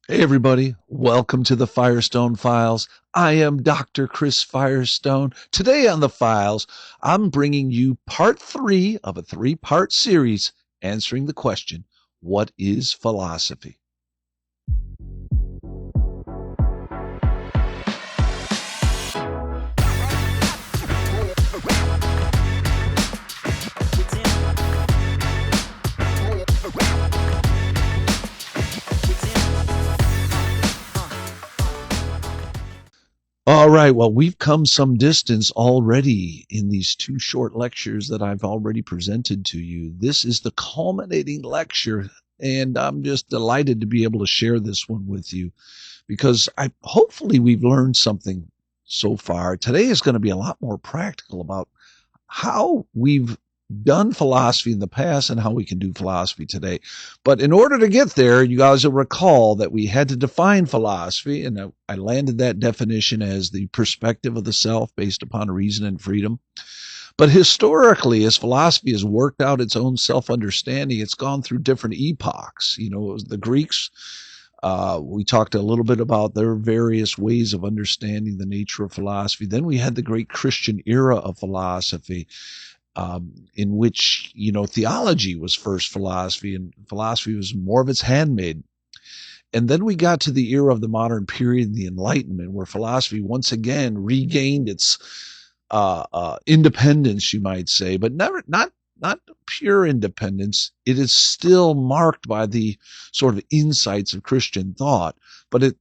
Hey, everybody. Welcome to the Firestone Files. I am Dr. Chris Firestone. Today on the Files, I'm bringing you part 3 of a 3-part series answering the question, what is philosophy? All right. Well, we've come some distance already in these 2 short lectures that I've already presented to you. This is the culminating lecture, and I'm just delighted to be able to share this one with you because hopefully we've learned something so far. Today is going to be a lot more practical about how we've done philosophy in the past and how we can do philosophy today. But in order to get there, you guys will recall that we had to define philosophy, and I landed that definition as the perspective of the self based upon reason and freedom. But historically, as philosophy has worked out its own self-understanding, it's gone through different epochs. You know, the Greeks, we talked a little bit about their various ways of understanding the nature of philosophy. Then we had the great Christian era of philosophy, in which, theology was first philosophy, and philosophy was more of its handmaid. And then we got to the era of the modern period, the Enlightenment, where philosophy once again regained its independence, you might say, but not pure independence. It is still marked by the sort of insights of Christian thought, but it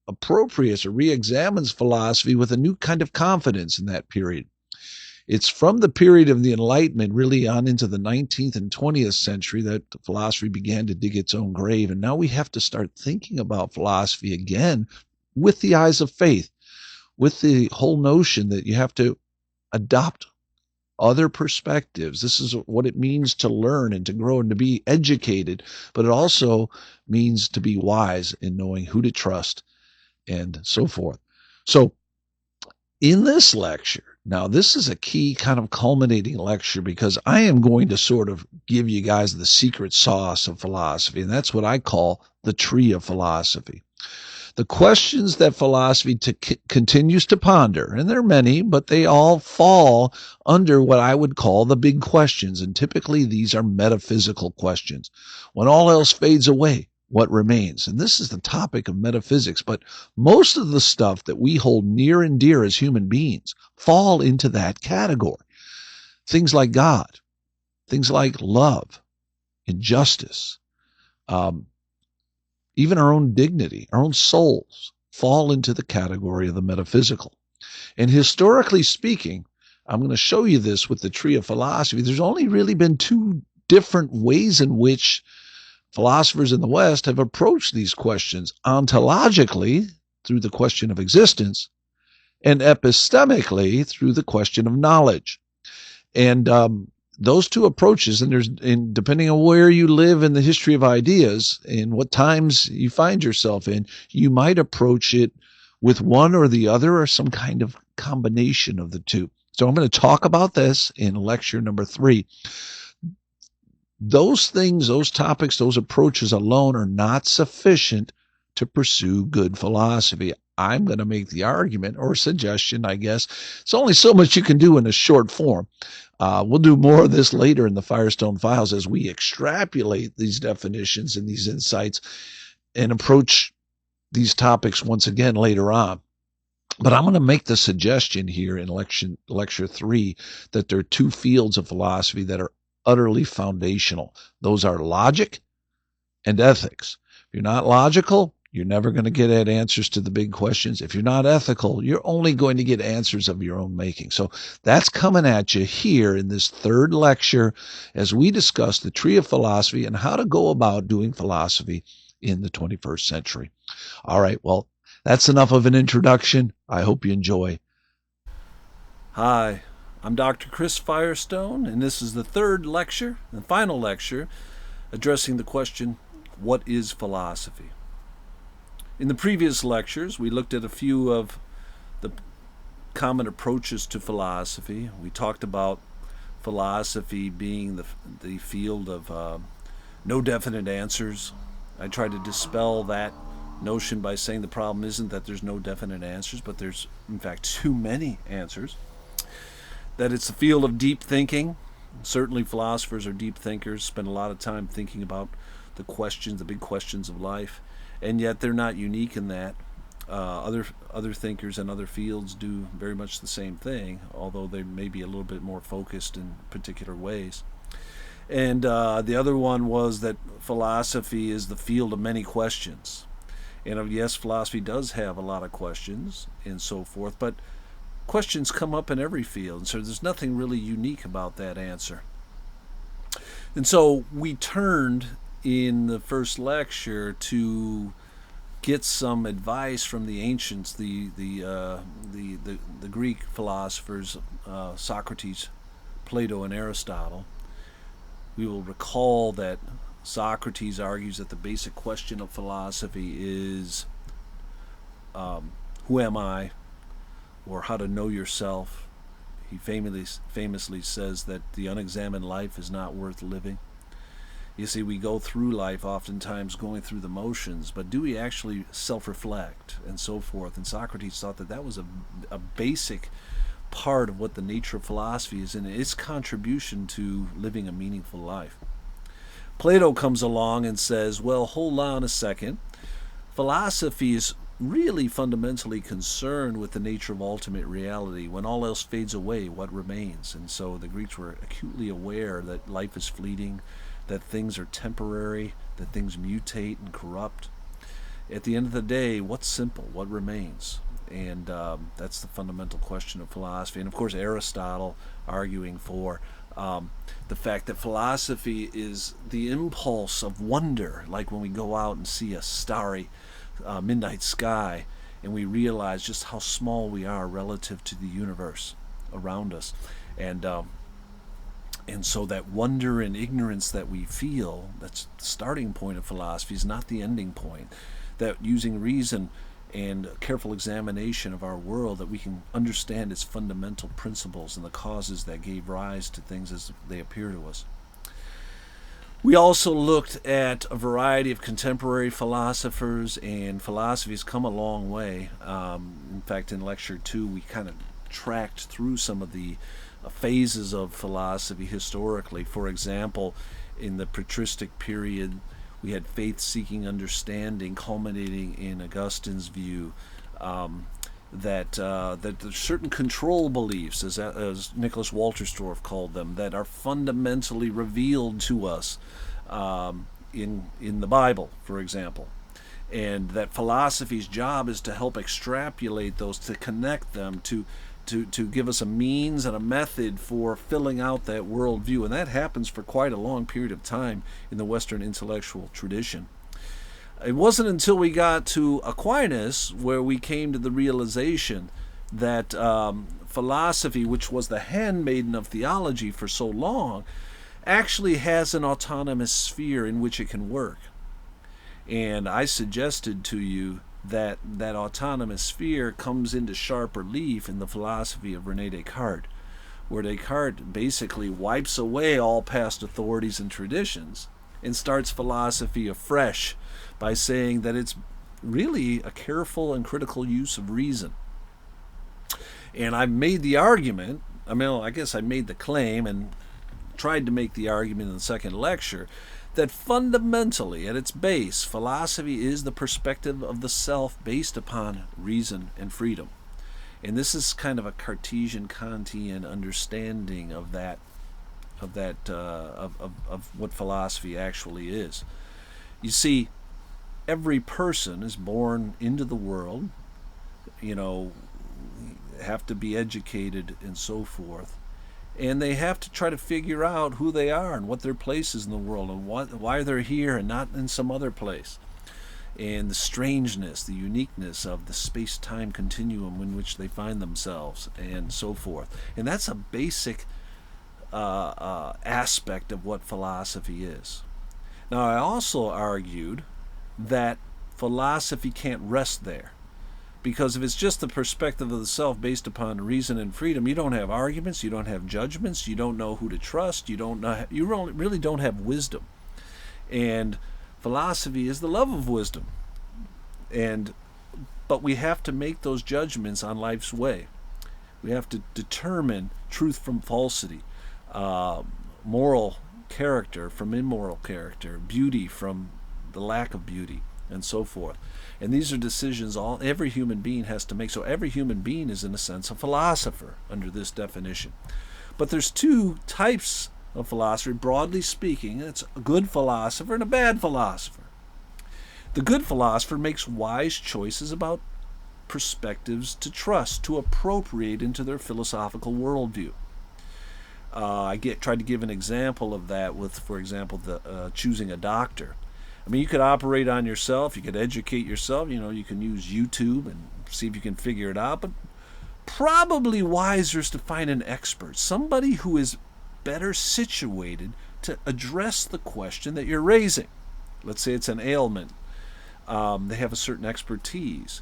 appropriates or re-examines philosophy with a new kind of confidence in that period. It's from the period of the Enlightenment really on into the 19th and 20th century that philosophy began to dig its own grave. And now we have to start thinking about philosophy again with the eyes of faith, with the whole notion that you have to adopt other perspectives. This is what it means to learn and to grow and to be educated, but it also means to be wise in knowing who to trust and so forth. So in this lecture, now this is a key kind of culminating lecture because I am going to sort of give you guys the secret sauce of philosophy, and that's what I call the tree of philosophy. The questions that philosophy continues to ponder, and there are many, but they all fall under what I would call the big questions, and typically these are metaphysical questions. When all else fades away, what remains? And this is the topic of metaphysics, but most of the stuff that we hold near and dear as human beings fall into that category. Things like God, things like love, injustice, even our own dignity, our own souls fall into the category of the metaphysical. And historically speaking, I'm going to show you this with the tree of philosophy. There's only really been 2 different ways in which philosophers in the West have approached these questions: ontologically, through the question of existence, and epistemically, through the question of knowledge. And those 2 approaches, and depending on where you live in the history of ideas and what times you find yourself in, you might approach it with one or the other or some kind of combination of the 2. So I'm going to talk about this in lecture number 3. Those things, those topics, those approaches alone are not sufficient to pursue good philosophy. I'm going to make the argument or suggestion, I guess. It's only so much you can do in a short form. We'll do more of this later in the Firestone Files as we extrapolate these definitions and these insights and approach these topics once again later on. But I'm going to make the suggestion here in lecture 3 that there are 2 fields of philosophy that are utterly foundational. Those are logic and ethics. If you're not logical, you're never going to get at answers to the big questions. If you're not ethical, you're only going to get answers of your own making. So that's coming at you here in this 3rd lecture as we discuss the tree of philosophy and how to go about doing philosophy in the 21st century. All right, well, that's enough of an introduction. I hope you enjoy. Hi, I'm Dr. Chris Firestone, and this is the 3rd lecture, the final lecture, addressing the question, what is philosophy? In the previous lectures, we looked at a few of the common approaches to philosophy. We talked about philosophy being the field of no definite answers. I try to dispel that notion by saying the problem isn't that there's no definite answers, but there's, in fact, too many answers. That it's a field of deep thinking. Certainly, philosophers are deep thinkers, spend a lot of time thinking about the questions, the big questions of life, and yet they're not unique in that. Other thinkers in other fields do very much the same thing, although they may be a little bit more focused in particular ways. And the other one was that philosophy is the field of many questions. And yes, philosophy does have a lot of questions and so forth, but questions come up in every field, and so there's nothing really unique about that answer. And so we turned in the first lecture to get some advice from the ancients, the Greek philosophers, Socrates, Plato, and Aristotle. We will recall that Socrates argues that the basic question of philosophy is who am I, or how to know yourself. He famously says that the unexamined life is not worth living. You see, we go through life oftentimes going through the motions, but do we actually self-reflect and so forth? And Socrates thought that that was a basic part of what the nature of philosophy is and its contribution to living a meaningful life. Plato comes along and says, well, hold on a second. Philosophy is really fundamentally concerned with the nature of ultimate reality. When all else fades away, what remains? And so the Greeks were acutely aware that life is fleeting, that things are temporary, that things mutate and corrupt. At the end of the day, what's simple? What remains? And that's the fundamental question of philosophy. And of course, Aristotle arguing for the fact that philosophy is the impulse of wonder, like when we go out and see a starry midnight sky and we realize just how small we are relative to the universe around us. And so that wonder and ignorance that we feel, that's the starting point of philosophy, is not the ending point. That using reason and careful examination of our world, that we can understand its fundamental principles and the causes that gave rise to things as they appear to us. We also looked at a variety of contemporary philosophers, and philosophy has come a long way. In fact, in Lecture 2, we kind of tracked through some of the phases of philosophy historically. For example, in the patristic period, we had faith-seeking understanding culminating in Augustine's view that there's certain control beliefs, as Nicholas Walterstorff called them, that are fundamentally revealed to us in the Bible, for example. And that philosophy's job is to help extrapolate those, to connect them, to give us a means and a method for filling out that worldview. And that happens for quite a long period of time in the Western intellectual tradition. It wasn't until we got to Aquinas where we came to the realization that philosophy, which was the handmaiden of theology for so long, actually has an autonomous sphere in which it can work. And I suggested to you that autonomous sphere comes into sharp relief in the philosophy of René Descartes, where Descartes basically wipes away all past authorities and traditions and starts philosophy afresh by saying that it's really a careful and critical use of reason. And I made the argument, I guess I made the claim and tried to make the argument in the second lecture, that fundamentally, at its base, philosophy is the perspective of the self based upon reason and freedom. And this is kind of a Cartesian Kantian understanding of what philosophy actually is. You see, every person is born into the world, have to be educated and so forth. And they have to try to figure out who they are and what their place is in the world and why they're here and not in some other place. And the strangeness, the uniqueness of the space-time continuum in which they find themselves and so forth. And that's a basic aspect of what philosophy is. Now, I also argued that philosophy can't rest there. Because if it's just the perspective of the self based upon reason and freedom, you don't have arguments, you don't have judgments, you don't know who to trust, you really don't have wisdom. And philosophy is the love of wisdom. But we have to make those judgments on life's way. We have to determine truth from falsity, moral character from immoral character, beauty from the lack of beauty, and so forth. And these are decisions every human being has to make. So every human being is, in a sense, a philosopher under this definition. But there's two types of philosophy, broadly speaking. It's a good philosopher and a bad philosopher. The good philosopher makes wise choices about perspectives to trust, to appropriate into their philosophical worldview. I tried to give an example of that with, for example, choosing a doctor. I mean, you could operate on yourself, you could educate yourself, you can use YouTube and see if you can figure it out, but probably wiser is to find an expert, somebody who is better situated to address the question that you're raising. Let's say it's an ailment. They have a certain expertise.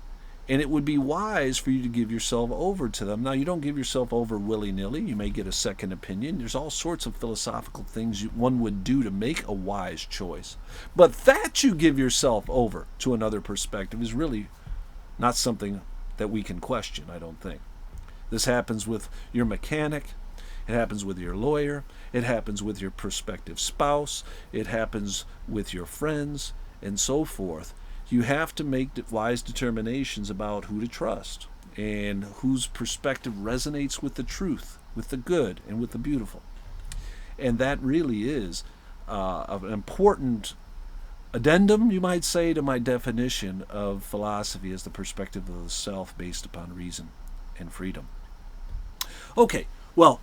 And it would be wise for you to give yourself over to them. Now, you don't give yourself over willy-nilly. You may get a second opinion. There's all sorts of philosophical things one would do to make a wise choice. But that you give yourself over to another perspective is really not something that we can question, I don't think. This happens with your mechanic. It happens with your lawyer. It happens with your prospective spouse. It happens with your friends, and so forth. You have to make wise determinations about who to trust and whose perspective resonates with the truth, with the good, and with the beautiful. And that really is an important addendum, you might say, to my definition of philosophy as the perspective of the self based upon reason and freedom. Okay, well,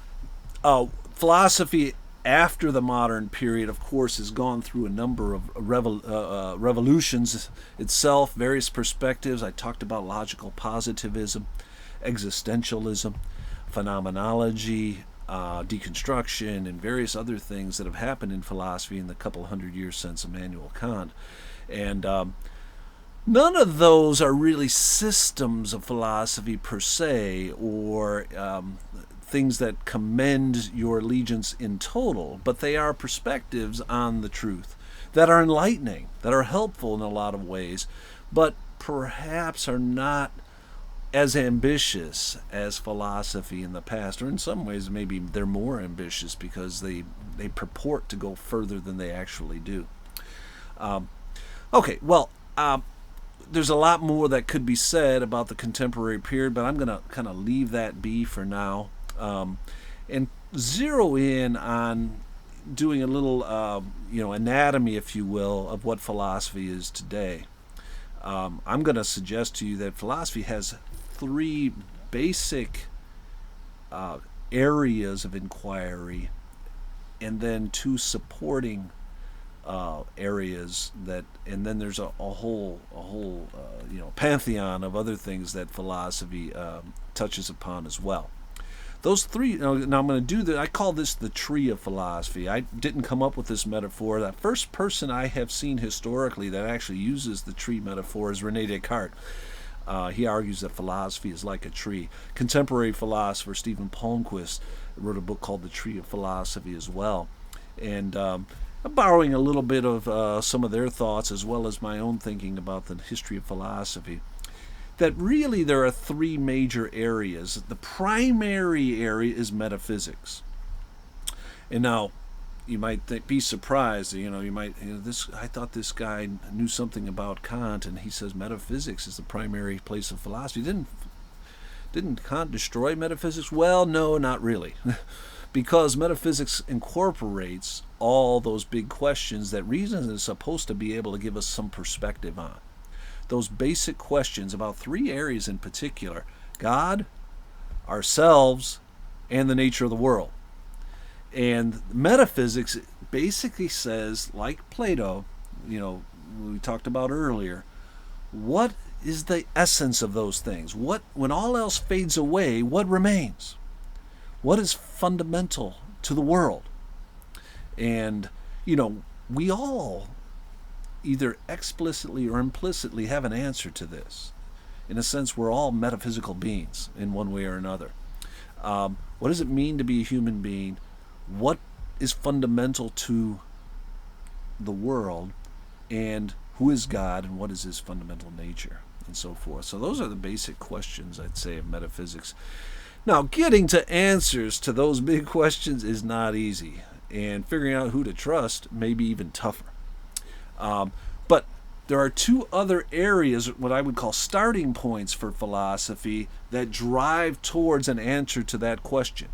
philosophy after the modern period, of course, has gone through a number of revolutions itself, various perspectives. I talked about logical positivism, existentialism, phenomenology, deconstruction, and various other things that have happened in philosophy in the couple hundred years since Immanuel Kant. And none of those are really systems of philosophy per se, or things that commend your allegiance in total, but they are perspectives on the truth that are enlightening, that are helpful in a lot of ways, but perhaps are not as ambitious as philosophy in the past, or in some ways maybe they're more ambitious because they purport to go further than they actually do. There's a lot more that could be said about the contemporary period, but I'm going to kind of leave that be for now. And zero in on doing a little, anatomy, if you will, of what philosophy is today. I'm going to suggest to you that philosophy has three basic areas of inquiry, and then two supporting areas and then there's a whole pantheon of other things that philosophy touches upon as well. Those three, now I'm going to do that. I call this the tree of philosophy. I didn't come up with this metaphor. The first person I have seen historically that actually uses the tree metaphor is René Descartes. He argues that philosophy is like a tree. Contemporary philosopher Stephen Palmquist wrote a book called The Tree of Philosophy as well. And I'm borrowing a little bit of some of their thoughts as well as my own thinking about the history of philosophy. That really there are three major areas. The primary area is metaphysics. And now you might be surprised, I thought this guy knew something about Kant, and he says metaphysics is the primary place of philosophy. Didn't Kant destroy metaphysics? Well, no, not really. Because metaphysics incorporates all those big questions that reason is supposed to be able to give us some perspective on. Those basic questions about three areas in particular: God, ourselves, and the nature of the world. And metaphysics basically says, like Plato, we talked about earlier, what is the essence of those things? When all else fades away, what remains? What is fundamental to the world? And, we all either explicitly or implicitly have an answer to this. In a sense, we're all metaphysical beings in one way or another. What does it mean to be a human being? What is fundamental to the world, and who is God, and what is his fundamental nature, and so forth. So those are the basic questions, I'd say, of metaphysics. Now, getting to answers to those big questions is not easy, and figuring out who to trust may be even tougher. But there are two other areas, what I would call starting points for philosophy, that drive towards an answer to that question.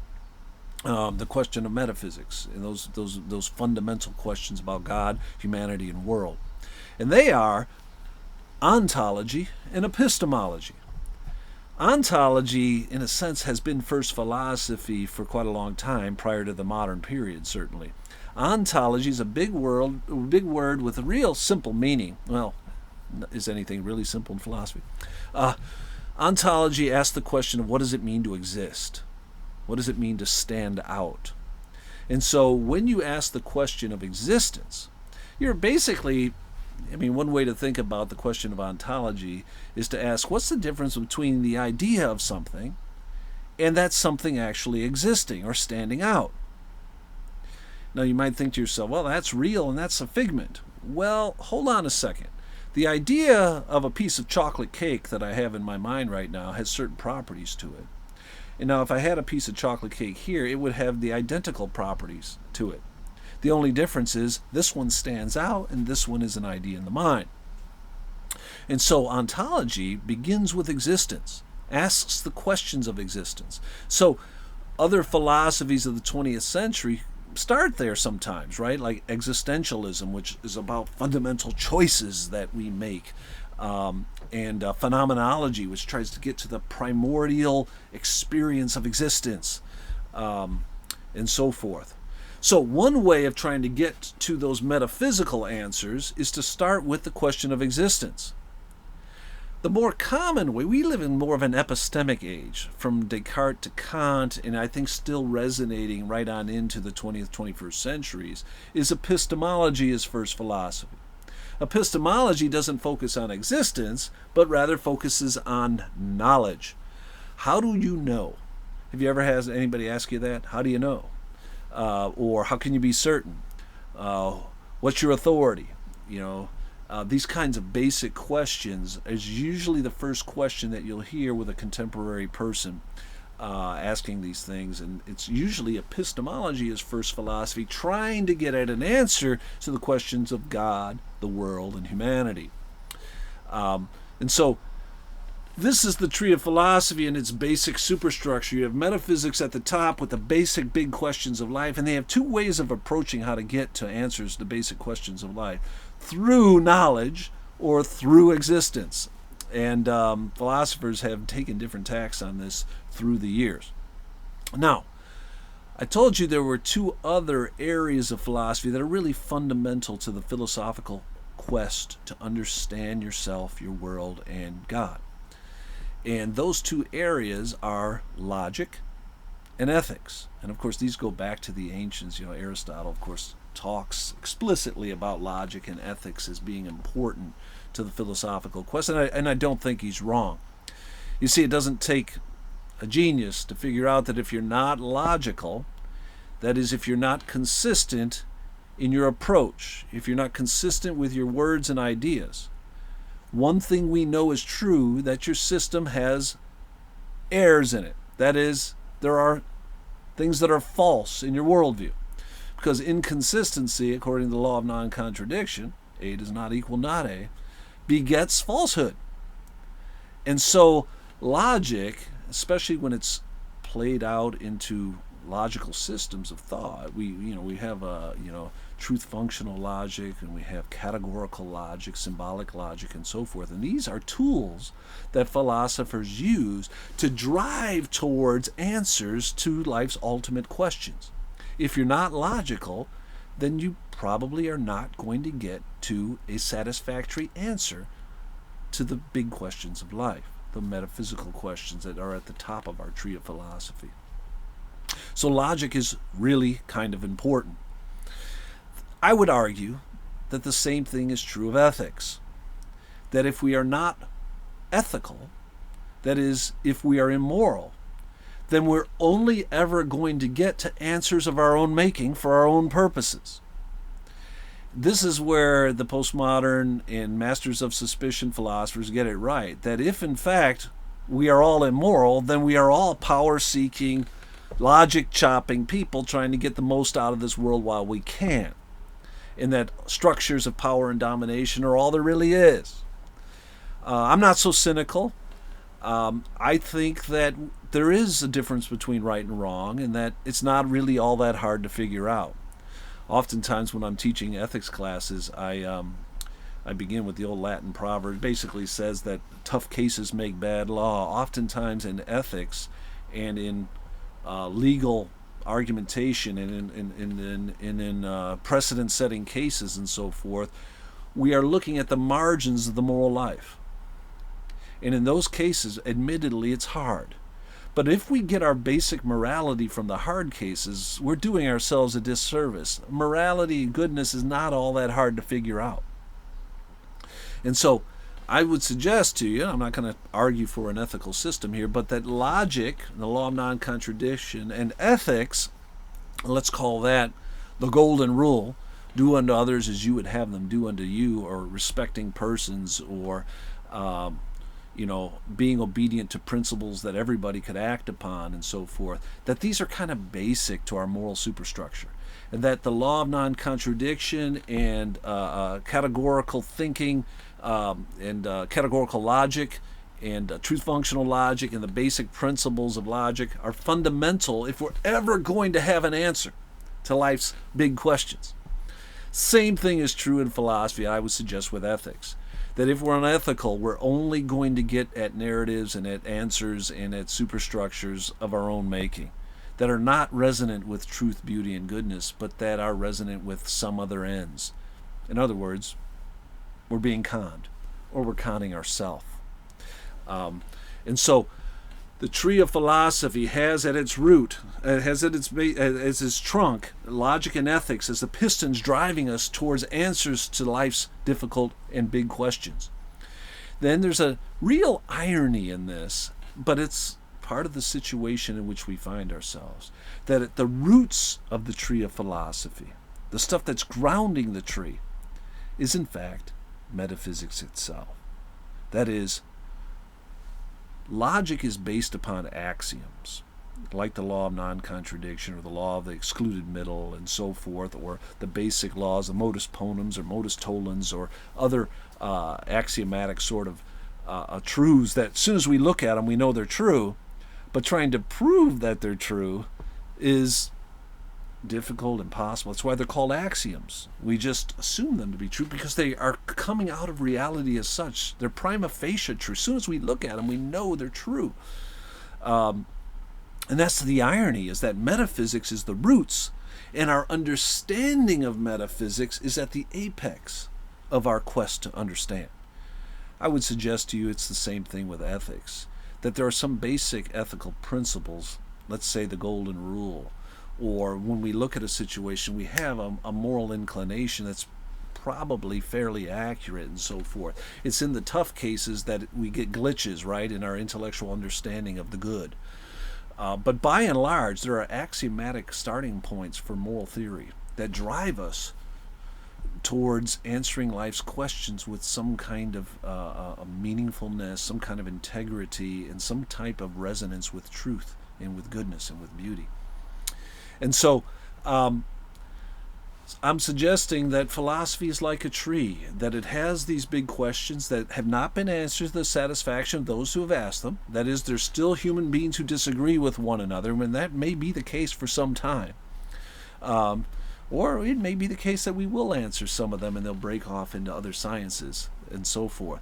The question of metaphysics, and those fundamental questions about God, humanity, and world. And they are ontology and epistemology. Ontology, in a sense, has been first philosophy for quite a long time, prior to the modern period, certainly. Ontology is a big word with a real simple meaning. Well, is anything really simple in philosophy? Ontology asks the question of what does it mean to exist? What does it mean to stand out? And so when you ask the question of existence, you're basically, one way to think about the question of ontology is to ask, what's the difference between the idea of something and that something actually existing or standing out? Now you might think to yourself, well, that's real and that's a figment. Well, hold on a second. The idea of a piece of chocolate cake that I have in my mind right now has certain properties to it. And now if I had a piece of chocolate cake here, it would have the identical properties to it. The only difference is this one stands out and this one is an idea in the mind. And so ontology begins with existence, asks the questions of existence. So other philosophies of the 20th century start there sometimes, right? Like existentialism, which is about fundamental choices that we make. And phenomenology, which tries to get to the primordial experience of existence, and so forth. So one way of trying to get to those metaphysical answers is to start with the question of existence. The more common way, we live in more of an epistemic age, from Descartes to Kant, and I think still resonating right on into the 20th, 21st centuries, is epistemology as first philosophy. Epistemology doesn't focus on existence, but rather focuses on knowledge. How do you know? Have you ever had anybody ask you that? How do you know? Or how can you be certain? What's your authority? These kinds of basic questions is usually the first question that you'll hear with a contemporary person asking these things, and it's usually epistemology as first philosophy, trying to get at an answer to the questions of God, the world, and humanity. And so this is the tree of philosophy in its basic superstructure. You have metaphysics at the top with the basic big questions of life, and they have two ways of approaching how to get to answers to basic questions of life: through knowledge or through existence. And philosophers have taken different tacks on this through the years. Now, I told you there were two other areas of philosophy that are really fundamental to the philosophical quest to understand yourself, your world, and God. And those two areas are logic and ethics. And of course, these go back to the ancients. Aristotle, of course, talks explicitly about logic and ethics as being important to the philosophical quest, and I don't think he's wrong. You see, it doesn't take a genius to figure out that if you're not logical, that is, if you're not consistent in your approach, if you're not consistent with your words and ideas, one thing we know is true, that your system has errors in it. That is, there are things that are false in your worldview. Because inconsistency, according to the law of non-contradiction, A does not equal not A, begets falsehood. And so logic, especially when it's played out into logical systems of thought, we have truth functional logic, and we have categorical logic, symbolic logic, and so forth. And these are tools that philosophers use to drive towards answers to life's ultimate questions. If you're not logical, then you probably are not going to get to a satisfactory answer to the big questions of life, the metaphysical questions that are at the top of our tree of philosophy. So logic is really kind of important. I would argue that the same thing is true of ethics. That if we are not ethical, that is, if we are immoral, then we're only ever going to get to answers of our own making for our own purposes. this is where the postmodern and masters of suspicion philosophers get it right. That if, in fact, we are all immoral, then we are all power-seeking, logic-chopping people trying to get the most out of this world while we can. And that structures of power and domination are all there really is. I'm not so cynical. I think that there is a difference between right and wrong, and that it's not really all that hard to figure out. Oftentimes, when I'm teaching ethics classes, I begin with the old Latin proverb. It basically says that tough cases make bad law. Oftentimes, in ethics and in legal argumentation and in precedent-setting cases and so forth, we are looking at the margins of the moral life. And in those cases, admittedly, it's hard. But if we get our basic morality from the hard cases, we're doing ourselves a disservice. Morality and goodness is not all that hard to figure out. And so I would suggest to you, I'm not going to argue for an ethical system here, but that logic, the law of non-contradiction, and ethics, let's call that the golden rule, do unto others as you would have them do unto you, or respecting persons, or being obedient to principles that everybody could act upon and so forth, that these are kind of basic to our moral superstructure. And that the law of non-contradiction and categorical thinking and categorical logic and truth-functional logic and the basic principles of logic are fundamental if we're ever going to have an answer to life's big questions. Same thing is true in philosophy, I would suggest, with ethics. That if we're unethical, we're only going to get at narratives and at answers and at superstructures of our own making that are not resonant with truth, beauty, and goodness, but that are resonant with some other ends. In other words, we're being conned, or we're conning ourselves. And so the tree of philosophy has at its root, has at its trunk, logic and ethics as the pistons driving us towards answers to life's difficult and big questions. Then there's a real irony in this, but it's part of the situation in which we find ourselves. That at the roots of the tree of philosophy, the stuff that's grounding the tree, is in fact metaphysics itself. That is, logic is based upon axioms, like the law of non-contradiction or the law of the excluded middle and so forth, or the basic laws, the modus ponens or modus tollens, or other axiomatic sort of truths that as soon as we look at them, we know they're true, but trying to prove that they're true is difficult, impossible. That's why they're called axioms. We just assume them to be true because they are coming out of reality as such. They're prima facie true. As soon as we look at them, we know they're true. And that's the irony, is that metaphysics is the roots, and our understanding of metaphysics is at the apex of our quest to understand. I would suggest to you it's the same thing with ethics, that there are some basic ethical principles, let's say the golden rule, or when we look at a situation, we have a moral inclination that's probably fairly accurate and so forth. It's in the tough cases that we get glitches, right, in our intellectual understanding of the good. But by and large, there are axiomatic starting points for moral theory that drive us towards answering life's questions with some kind of meaningfulness, some kind of integrity, and some type of resonance with truth and with goodness and with beauty. And so I'm suggesting that philosophy is like a tree, that it has these big questions that have not been answered to the satisfaction of those who have asked them. That is, there's still human beings who disagree with one another, and that may be the case for some time. Or it may be the case that we will answer some of them and they'll break off into other sciences and so forth.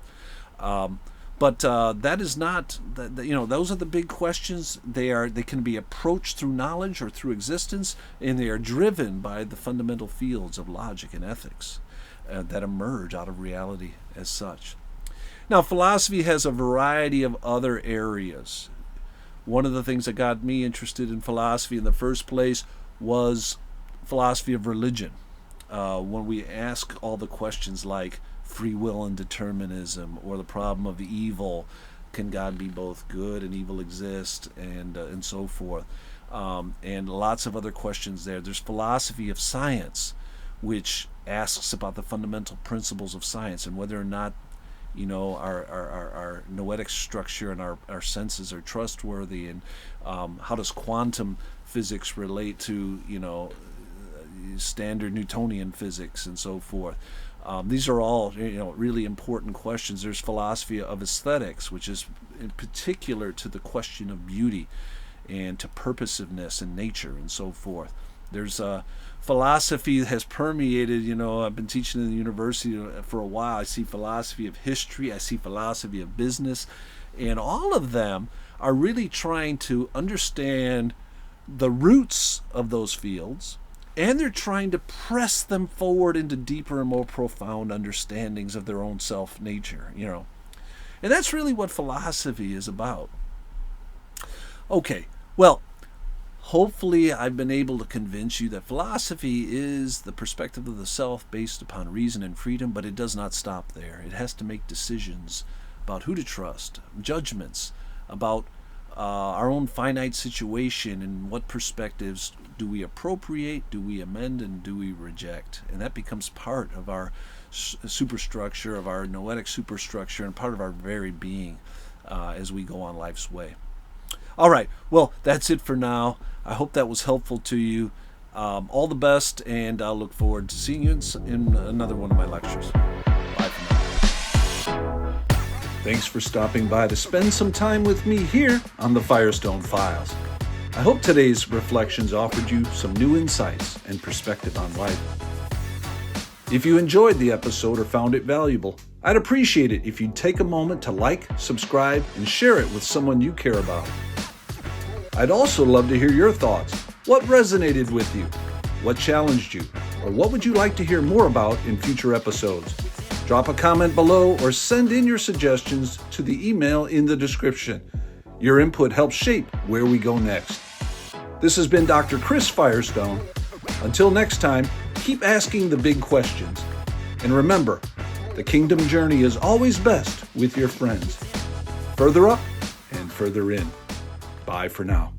But that is not, those are the big questions. They can be approached through knowledge or through existence, and they are driven by the fundamental fields of logic and ethics that emerge out of reality as such. Now, philosophy has a variety of other areas. One of the things that got me interested in philosophy in the first place was philosophy of religion. When we ask all the questions like free will and determinism, or the problem of evil, can God be both good and evil exist, and so forth, and lots of other questions there. There's philosophy of science, which asks about the fundamental principles of science and whether or not our noetic structure and our senses are trustworthy, and how does quantum physics relate to standard Newtonian physics and so forth. These are all really important questions. There's philosophy of aesthetics, which is in particular to the question of beauty and to purposiveness in nature and so forth. There's philosophy that has permeated, I've been teaching in the university for a while. I see philosophy of history, I see philosophy of business, and all of them are really trying to understand the roots of those fields, and they're trying to press them forward into deeper and more profound understandings of their own self-nature, And that's really what philosophy is about. Okay, well, hopefully I've been able to convince you that philosophy is the perspective of the self based upon reason and freedom, but it does not stop there. It has to make decisions about who to trust, judgments about our own finite situation, and what perspectives do we appropriate, do we amend, and do we reject. And that becomes part of our superstructure, of our noetic superstructure, and part of our very being as we go on life's way. All right, well, that's it for now. I hope that was helpful to you. All the best, and I'll look forward to seeing you in another one of my lectures. Bye for now. Thanks for stopping by to spend some time with me here on the Firestone Files. I hope today's reflections offered you some new insights and perspective on life. If you enjoyed the episode or found it valuable, I'd appreciate it if you'd take a moment to like, subscribe, and share it with someone you care about. I'd also love to hear your thoughts. What resonated with you? What challenged you? Or what would you like to hear more about in future episodes? Drop a comment below or send in your suggestions to the email in the description. Your input helps shape where we go next. This has been Dr. Chris Firestone. Until next time, keep asking the big questions. And remember, the kingdom journey is always best with your friends. Further up and further in. Bye for now.